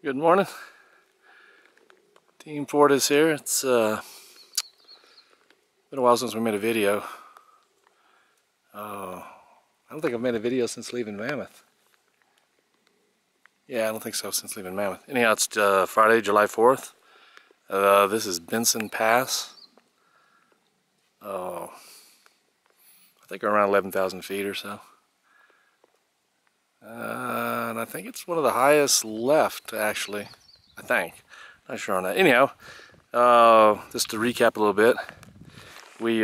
Good morning. Team Ford is here. It's been a while since we made a video. I don't think I've made a video since leaving Mammoth. Yeah, I don't think so since leaving Mammoth. Anyhow, it's Friday, July 4th. This is Benson Pass. I think we're around 11,000 feet or so. And I think it's one of the highest left, actually. I think. Not sure on that. Anyhow, just to recap a little bit, we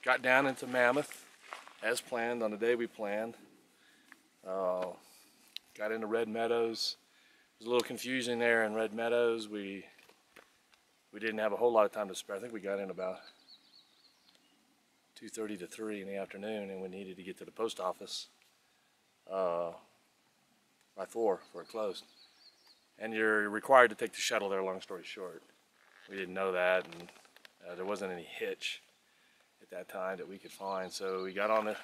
got down into Mammoth as planned on the day we planned. Got into Red Meadows. There's a little confusion there in Red Meadows. We didn't have a whole lot of time to spare. I think we got in about 2:30 to 3 in the afternoon, and we needed to get to the post office by 4 before it closed. And you're required to take the shuttle there, long story short. We didn't know that, and there wasn't any hitch at that time that we could find. So we get on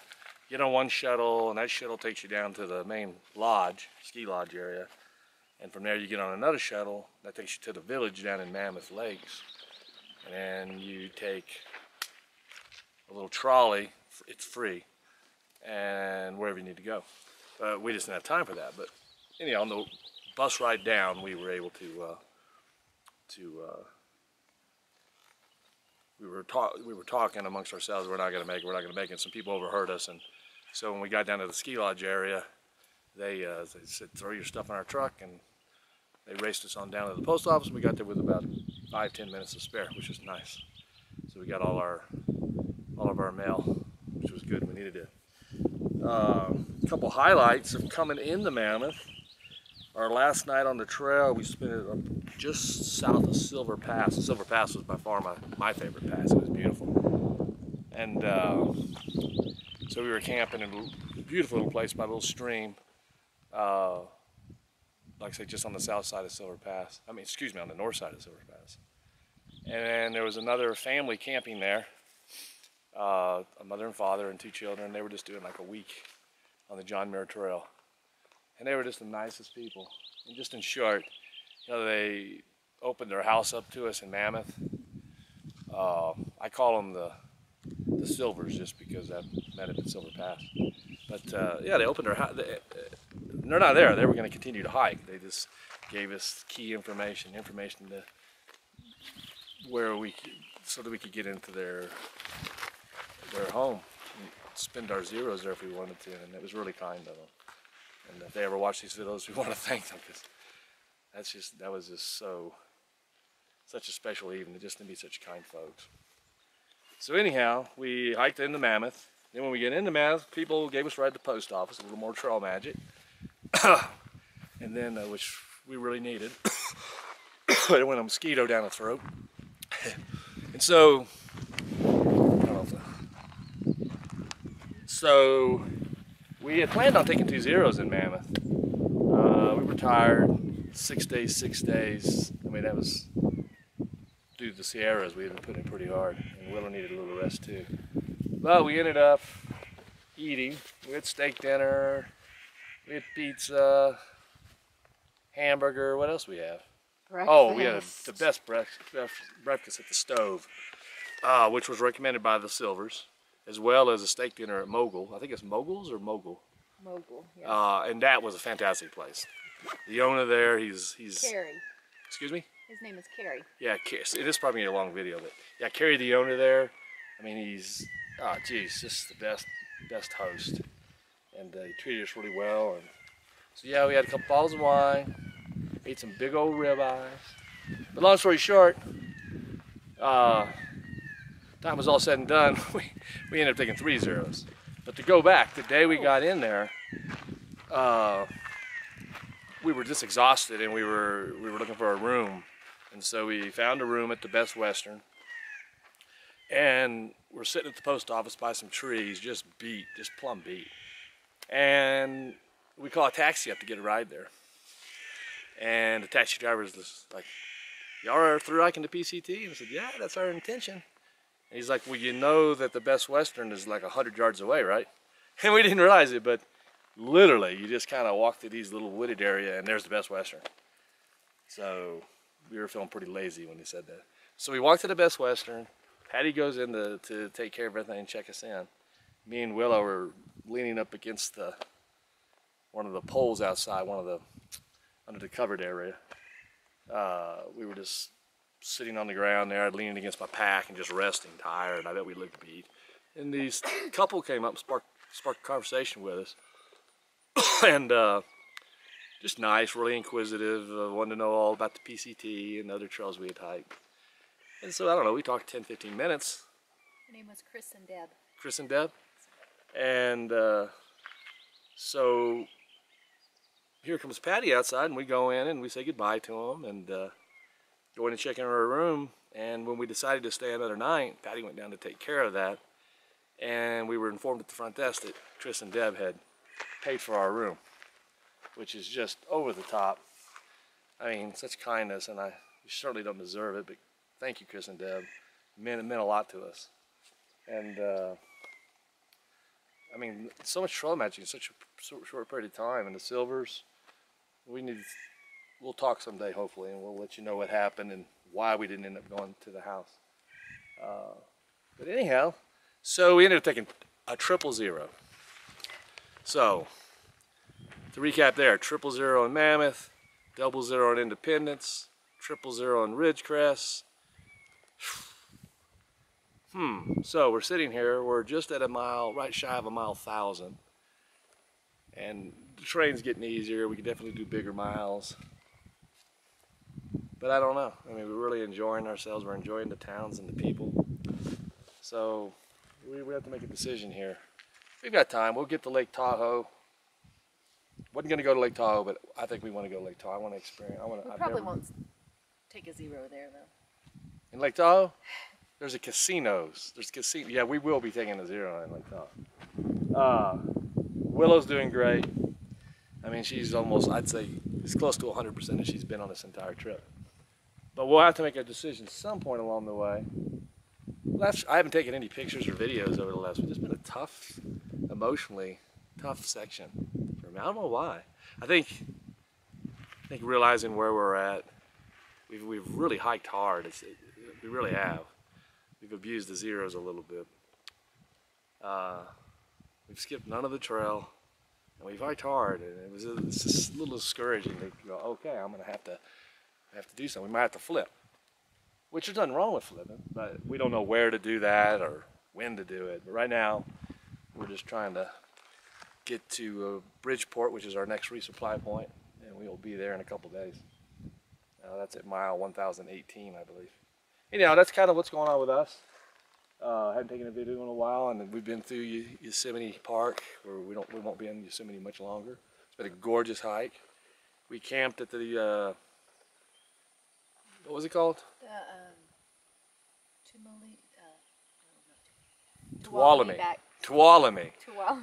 one shuttle, and that shuttle takes you down to the main lodge, ski lodge area. And from there you get on another shuttle that takes you to the village down in Mammoth Lakes. And then you take a little trolley, it's free, and wherever you need to go. We just didn't have time for that, but anyhow, on the bus ride down, we were able to we were talking amongst ourselves, we're not going to make it, and some people overheard us, and so when we got down to the ski lodge area, they said, throw your stuff in our truck, and they raced us on down to the post office. We got there with about 5-10 minutes to spare, which was nice. So we got all of our mail, which was good. We needed it. A couple highlights of coming into Mammoth. Our last night on the trail, we spent it just south of Silver Pass. Silver Pass was by far my favorite pass. It was beautiful. And so we were camping in a beautiful little place by a little stream. Like I say, just on the south side of Silver Pass. I mean, excuse me, on the north side of Silver Pass. And there was another family camping there. A mother and father and 2 children. They were just doing like a week on the John Muir Trail, and they were just the nicest people. And just in short, you know, they opened their house up to us in Mammoth. I call them the Silvers just because I've met them at Silver Pass. But yeah, they opened their house. They're not there. They were going to continue to hike. They just gave us key information to where so that we could get into their home and spend our zeros there if we wanted to, and it was really kind of them. And if they ever watch these videos, we want to thank them, because that was just such a special evening, just to be such kind folks. So anyhow, we hiked into Mammoth. Then when we get into Mammoth, people gave us a ride to the post office, a little more trail magic, and then which we really needed. It went a mosquito down the throat, and so. So we had planned on taking 2 zeros in Mammoth. We were tired, 6 days. I mean, that was due to the Sierras. We had been putting in pretty hard, and Willow needed a little rest too. But we ended up eating. We had steak dinner, we had pizza, hamburger. What else we have? Breakfast. Oh, we had the best breakfast at the stove, which was recommended by the Silvers, as well as a steak dinner at Mogul. I think it's Mogul's or Mogul? Mogul, yeah. And that was a fantastic place. The owner there, he's Kerry. Excuse me? His name is Kerry. Yeah, it is probably a long video, but yeah, Kerry, the owner there, I mean, he's, oh geez, just the best host. And he treated us really well. And so yeah, we had a couple bottles of wine, ate some big old ribeyes. But long story short, time was all said and done, we ended up taking 3 zeros. But to go back, the day we got in there, we were just exhausted, and we were looking for a room. And so we found a room at the Best Western, and we're sitting at the post office by some trees, just plumb beat. And we call a taxi up to get a ride there. And the taxi driver was just like, y'all are through hiking to PCT? And I said, yeah, that's our intention. And he's like, well, you know that the Best Western is like 100 yards away, right? And we didn't realize it, but literally you just kind of walk through these little wooded area and there's the Best Western. So we were feeling pretty lazy when he said that. So we walked to the Best Western. Patty goes in to take care of everything and check us in. Me and Willow were leaning up against one of the poles outside, under the covered area. We were just sitting on the ground there, leaning against my pack and just resting, tired. I bet we looked beat. And these couple came up and sparked a conversation with us. And just nice, really inquisitive, wanted to know all about the PCT and the other trails we had hiked. And so, I don't know, we talked 10, 15 minutes. Her name was Chris and Deb. Chris and Deb. And so here comes Patty outside, and we go in and we say goodbye to him and go in and check in our room. And when we decided to stay another night, Patty went down to take care of that. And we were informed at the front desk that Chris and Deb had paid for our room, which is just over the top. I mean, such kindness, and we certainly don't deserve it, but thank you, Chris and Deb. It meant a lot to us. And I mean, so much trail matching in such a short period of time, and the silvers, we'll talk someday hopefully, and we'll let you know what happened and why we didn't end up going to the house. But anyhow, so we ended up taking a 000. So, to recap there, 000 in Mammoth, 000 in Independence, 000 in Ridgecrest. So we're sitting here, we're just at a mile, right shy of a 1,000. And the terrain's getting easier, we can definitely do bigger miles. But I don't know, I mean, we're really enjoying ourselves, we're enjoying the towns and the people. So we have to make a decision here. We've got time, we'll get to Lake Tahoe. Wasn't gonna go to Lake Tahoe, but I think we want to go to Lake Tahoe. I want to experience. We probably won't take a 0 there though. In Lake Tahoe? There's a casinos. There's casino. Yeah, we will be taking a 0 in Lake Tahoe. Willow's doing great. I mean, she's almost, I'd say, it's close to 100% as she's been on this entire trip. But we'll have to make a decision some point along the way. I haven't taken any pictures or videos over the last week. It's been a tough, emotionally tough section for me. I don't know why. I think realizing where we're at, we've really hiked hard. We really have. We've abused the zeros a little bit. We've skipped none of the trail, and we've hiked hard, and it's just a little discouraging to go, okay, I'm gonna have to do something. We might have to flip, which is nothing wrong with flipping, but we don't know where to do that or when to do it. But right now, we're just trying to get to Bridgeport, which is our next resupply point, and we will be there in a couple days. That's at mile 1018, I believe. Anyhow, that's kind of what's going on with us. Haven't taken a video in a while, and we've been through Yosemite Park, where we won't be in Yosemite much longer. It's been a gorgeous hike. We camped at the what was it called? Tuolumne.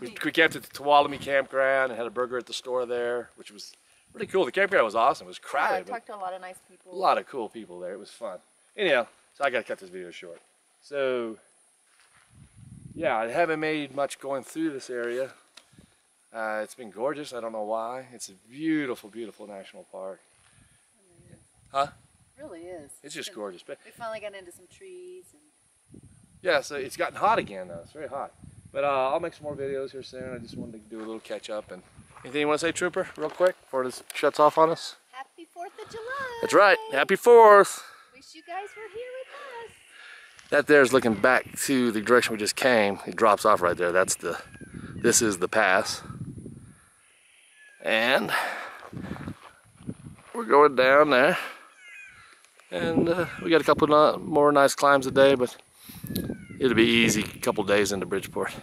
We camped at the Tuolumne campground and had a burger at the store there, which was really cool. The campground was awesome. It was crowded. Yeah, I talked to a lot of nice people. A lot of cool people there. It was fun. Anyhow, so I got to cut this video short. So, yeah, I haven't made much going through this area. It's been gorgeous. I don't know why. It's a beautiful, beautiful national park. It really is. Huh? It really is. It's just gorgeous. But we finally got into some trees. And yeah, so it's gotten hot again, though. It's very hot. But I'll make some more videos here soon. I just wanted to do a little catch up. And anything you want to say, Trooper, real quick, before this shuts off on us? Happy 4th of July. That's right. Happy 4th. Wish you guys were here with us. That there is looking back to the direction we just came. It drops off right there. This is the pass. And we're going down there. And we got a couple more nice climbs today, but it'll be easy a couple days into Bridgeport.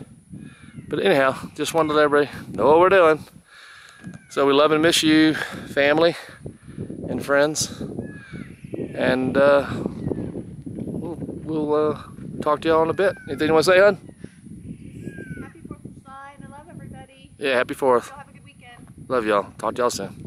But anyhow, just wanted to let everybody know what we're doing. So we love and miss you, family and friends. And we'll talk to y'all in a bit. Anything you want to say, hon? Happy 4th of July, and I love everybody. Yeah, happy 4th. Y'all have a good weekend. Love y'all. Talk to y'all soon.